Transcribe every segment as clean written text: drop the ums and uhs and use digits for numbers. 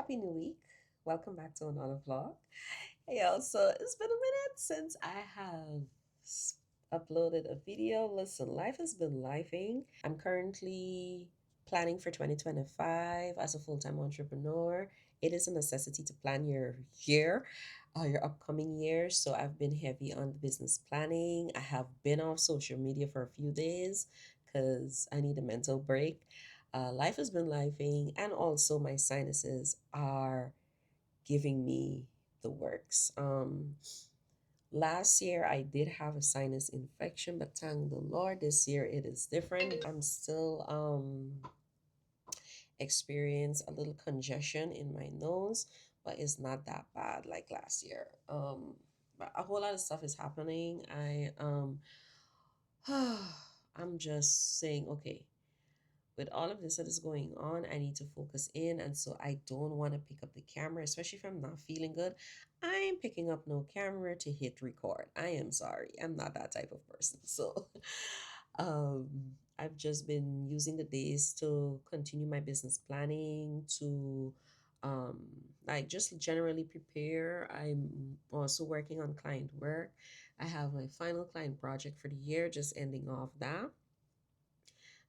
Happy New Week. Welcome back to another vlog. Hey y'all, so it's been a minute since I have s- uploaded a video. Listen, life has been lifing. I'm currently planning for 2025 as a full-time entrepreneur. It is a necessity to plan your year, your upcoming year. So I've been heavy on the business planning. I have been off social media for a few days because I need a mental break. Life has been lifing, and also my sinuses are giving me the works. Last year I did have a sinus infection, but thank the Lord, this year it is different. I'm still experience a little congestion in my nose, but it's not that bad like last year. But a whole lot of stuff is happening. I'm just saying, okay, with all of this that is going on, I need to focus in. And so I don't want to pick up the camera, especially if I'm not feeling good. I'm picking up no camera to hit record. I am sorry. I'm not that type of person. So um, I've just been using the days to continue my business planning, to um, like just generally prepare. I'm also working on client work. I have my final client project for the year, just ending off that.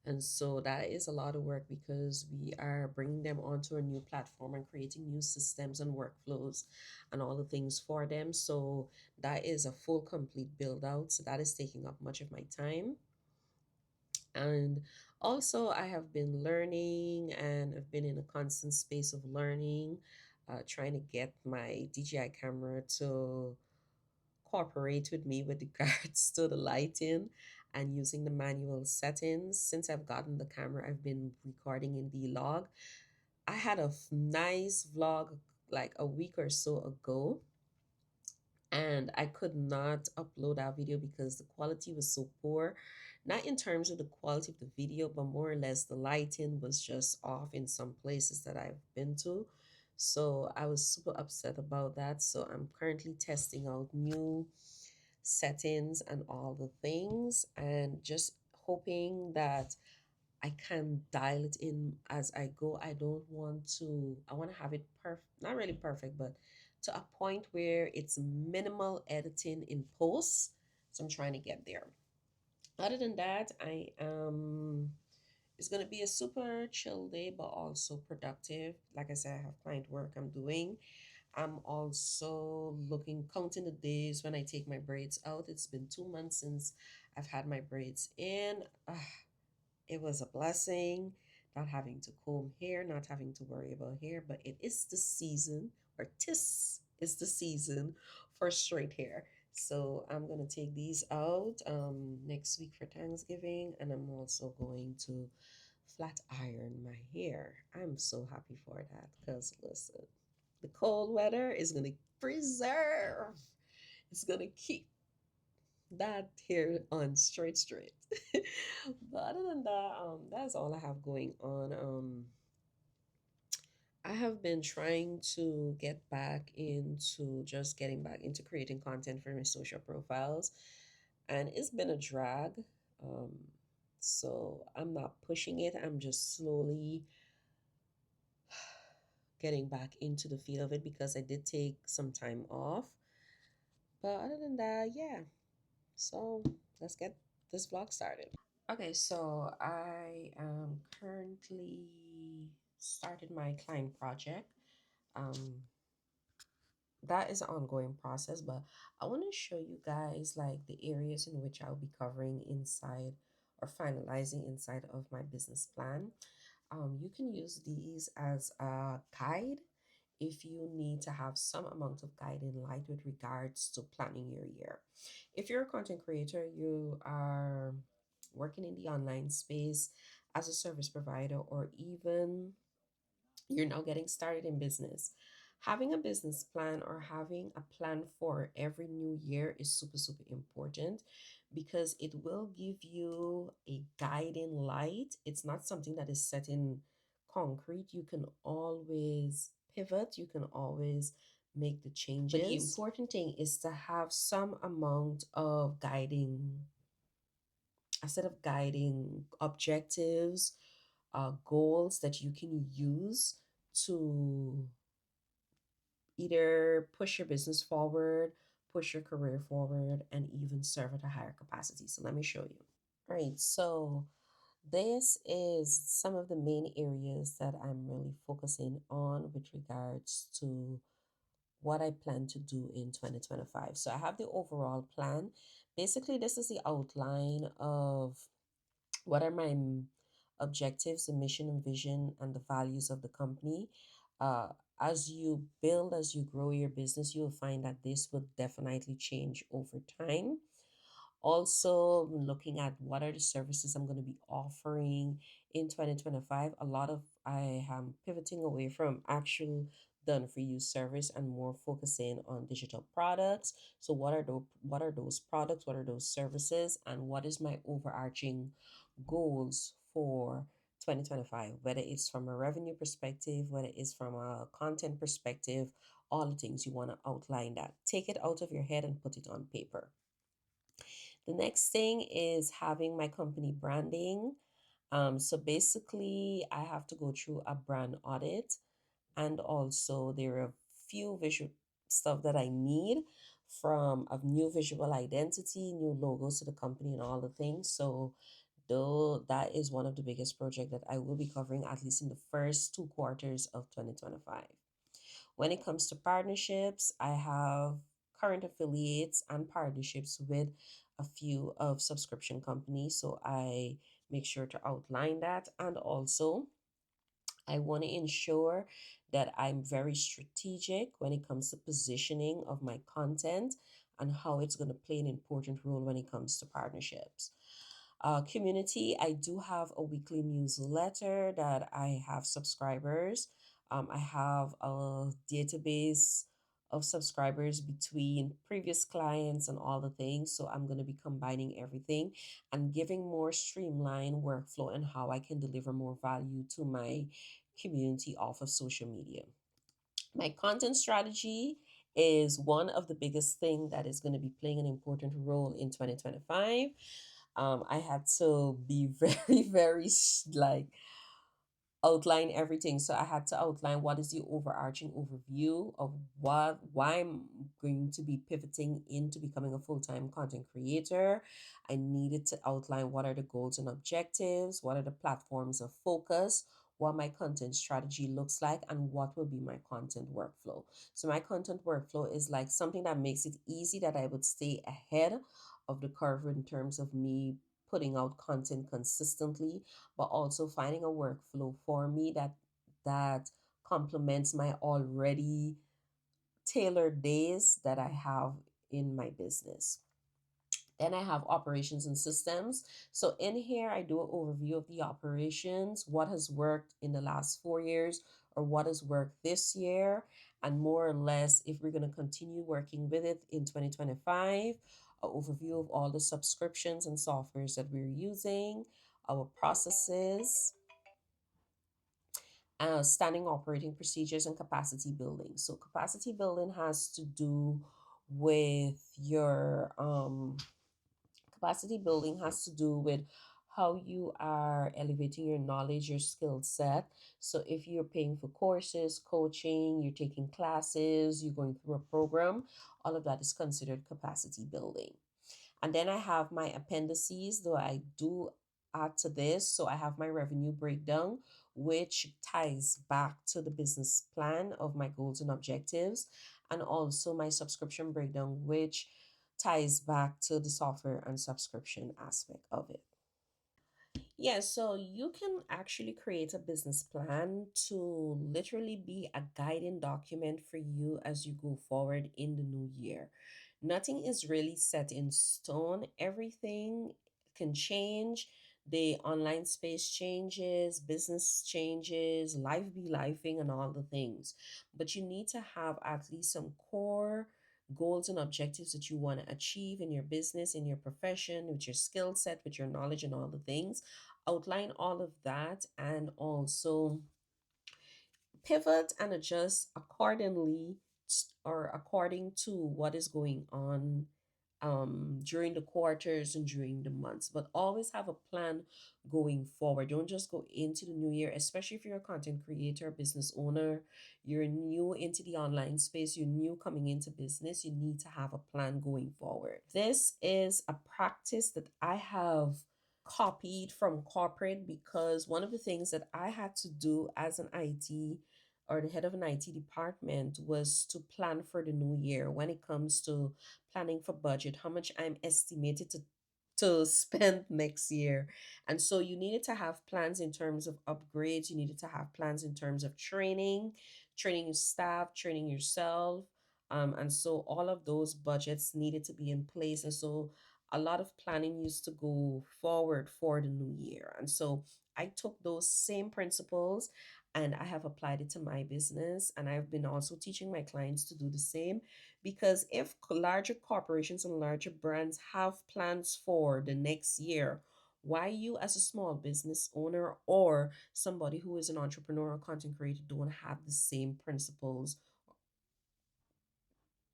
And so that is a lot of work because we are bringing them onto a new platform and creating new systems and workflows and all the things for them. So that is a full, complete build out. So that is taking up much of my time. And also, I have been learning and I've been in a constant space of learning, trying to get my DJI camera to cooperate with me with regards to the lighting and using the manual settings. Since I've gotten the camera, I've been recording in vlog. I had a nice vlog like a week or so ago, and I could not upload that video because the quality was so poor. Not in terms of the quality of the video, but more or less the lighting was just off in some places that I've been to. So I was super upset about that. So I'm currently testing out new settings and all the things and just hoping that I can dial it in as I go. I don't want to, I want to have it perfect, not really perfect, but to a point where it's minimal editing in post. So I'm trying to get there. Other than that, it's going to be a super chill day, but also productive. Like I said, I have client work I'm doing. I'm also counting the days when I take my braids out. It's been 2 months since I've had my braids in. It was a blessing not having to comb hair, not having to worry about hair, but it is the season, or tis is the season for straight hair. So I'm gonna take these out next week for Thanksgiving, and I'm also going to flat iron my hair. I'm so happy for that because listen, the cold weather is gonna preserve. It's gonna keep that hair on straight. But other than that, that's all I have going on. I have been trying to get back into just getting back into creating content for my social profiles, and it's been a drag. Um, so I'm not pushing it. I'm just slowly getting back into the feel of it because I did take some time off. But other than that, yeah. So let's get this vlog started. Okay, so I am currently started my client project. Um, that is an ongoing process, but I want to show you guys like the areas in which I'll be covering inside or finalizing inside of my business plan. You can use these as a guide if you need to have some amount of guiding light with regards to planning your year. If you're a content creator, you are working in the online space as a service provider, or even you're now getting started in business. Having a business plan or having a plan for every new year is super important because it will give you a guiding light. It's not something that is set in concrete. You can always pivot, you can always make the changes. But the important thing is to have some amount of guiding, a set of guiding objectives, goals that you can use to either push your business forward, push your career forward, and even serve at a higher capacity. So let me show you. All right, so this is some of the main areas that I'm really focusing on with regards to what I plan to do in 2025. So I have the overall plan. Basically, this is the outline of what are my objectives, the mission and vision, and the values of the company. Uh, as you build, as you grow your business, you will find that this will definitely change over time. Also, looking at what are the services I'm going to be offering in 2025. A lot of I am pivoting away from actual done for you service and more focusing on digital products. So what are those products? What are those services? And what is my overarching goals for 2025? Whether it's from a revenue perspective, whether it's from a content perspective, all the things you want to outline that. Take it out of your head and put it on paper. The next thing is having my company branding. So basically, I have to go through a brand audit, and also there are a few visual stuff that I need from a new visual identity, new logos to the company, and all the things. So though that is one of the biggest projects that I will be covering at least in the first 2 quarters of 2025. When it comes to partnerships, I have current affiliates and partnerships with a few of subscription companies. So I make sure to outline that. And also, I want to ensure that I'm very strategic when it comes to positioning of my content and how it's going to play an important role when it comes to partnerships. Community, I do have a weekly newsletter that I have subscribers. I have a database of subscribers between previous clients and all the things. So I'm going to be combining everything and giving more streamlined workflow and how I can deliver more value to my community off of social media. My content strategy is one of the biggest thing that is going to be playing an important role in 2025. I had to be like outline everything. So I had to outline what is the overarching overview of why I'm going to be pivoting into becoming a full-time content creator. I needed to outline what are the goals and objectives, what are the platforms of focus, what my content strategy looks like, and what will be my content workflow. So my content workflow is like something that makes it easy that I would stay ahead of the curve in terms of me putting out content consistently, but also finding a workflow for me that complements my already tailored days that I have in my business. Then I have operations and systems. So in here, I do an overview of the operations, what has worked in the last 4 years, or what has worked this year, and more or less if we're going to continue working with it in 2025, an overview of all the subscriptions and softwares that we're using, our processes, standing operating procedures, and capacity building. So capacity building has to do with your capacity building has to do with how you are elevating your knowledge, your skill set. So if you're paying for courses, coaching, you're taking classes, you're going through a program, all of that is considered capacity building. And then I have my appendices, though I do add to this. So I have my revenue breakdown, which ties back to the business plan of my goals and objectives, and also my subscription breakdown, which ties back to the software and subscription aspect of it. Yeah, so you can actually create a business plan to literally be a guiding document for you as you go forward in the new year. Nothing is really set in stone, everything can change. The online space changes, business changes, life be lifing, and all the things. But you need to have at least some core goals and objectives that you want to achieve in your business, in your profession, with your skill set, with your knowledge, and all the things. Outline all of that and also pivot and adjust accordingly or according to what is going on during the quarters and during the months, but always have a plan going forward. Don't just go into the new year, especially if you're a content creator, business owner, you're new into the online space, you're new coming into business, you need to have a plan going forward. This is a practice that I have copied from corporate because one of the things that I had to do as an IT or the head of an IT department was to plan for the new year when it comes to planning for budget, how much I'm estimated to spend next year. And so you needed to have plans in terms of upgrades, you needed to have plans in terms of training, training your staff, training yourself. And so all of those budgets needed to be in place. And so a lot of planning used to go forward for the new year. And so I took those same principles and I have applied it to my business. And I've been also teaching my clients to do the same, because if larger corporations and larger brands have plans for the next year, why you as a small business owner or somebody who is an entrepreneur or content creator don't have the same principles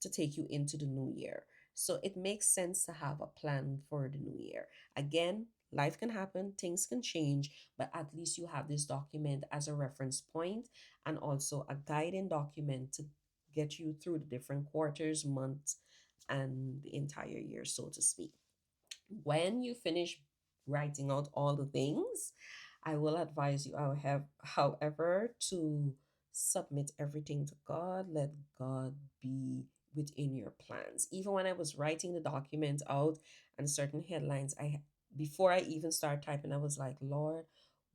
to take you into the new year? So it makes sense to have a plan for the new year. Again, life can happen, things can change, but at least you have this document as a reference point and also a guiding document to get you through the different quarters, months, and the entire year, so to speak. When you finish writing out all the things, I will advise you, however, to submit everything to God. Let God be within your plans. Even when I was writing the document out and certain headlines, before I even start typing, I was like, Lord,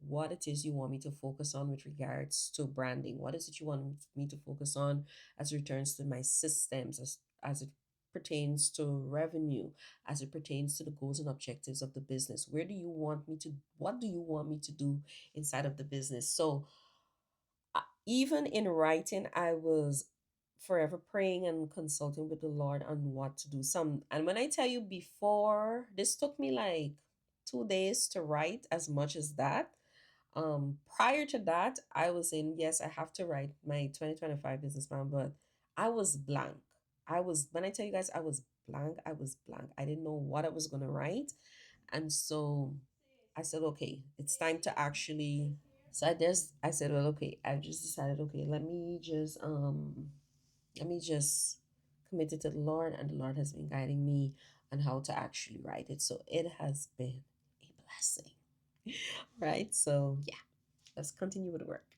what it is you want me to focus on with regards to branding? What is it you want me to focus on as it returns to my systems, as it pertains to revenue, as it pertains to the goals and objectives of the business? Where do you want me to, what do you want me to do inside of the business? So even in writing, I was forever praying and consulting with the Lord on what to do. And when I tell you, before this took me like 2 days to write as much as that. Prior to that, I was saying, yes, I have to write my 2025 business plan, but I was blank. When I tell you guys, I was blank, I was blank. I didn't know what I was going to write. And so I said, okay, it's time to actually. So I said, well, okay, I just decided, okay, let me just commit it to the Lord, and the Lord has been guiding me on how to actually write it. So it has been a blessing. Right? So yeah, let's continue with the work.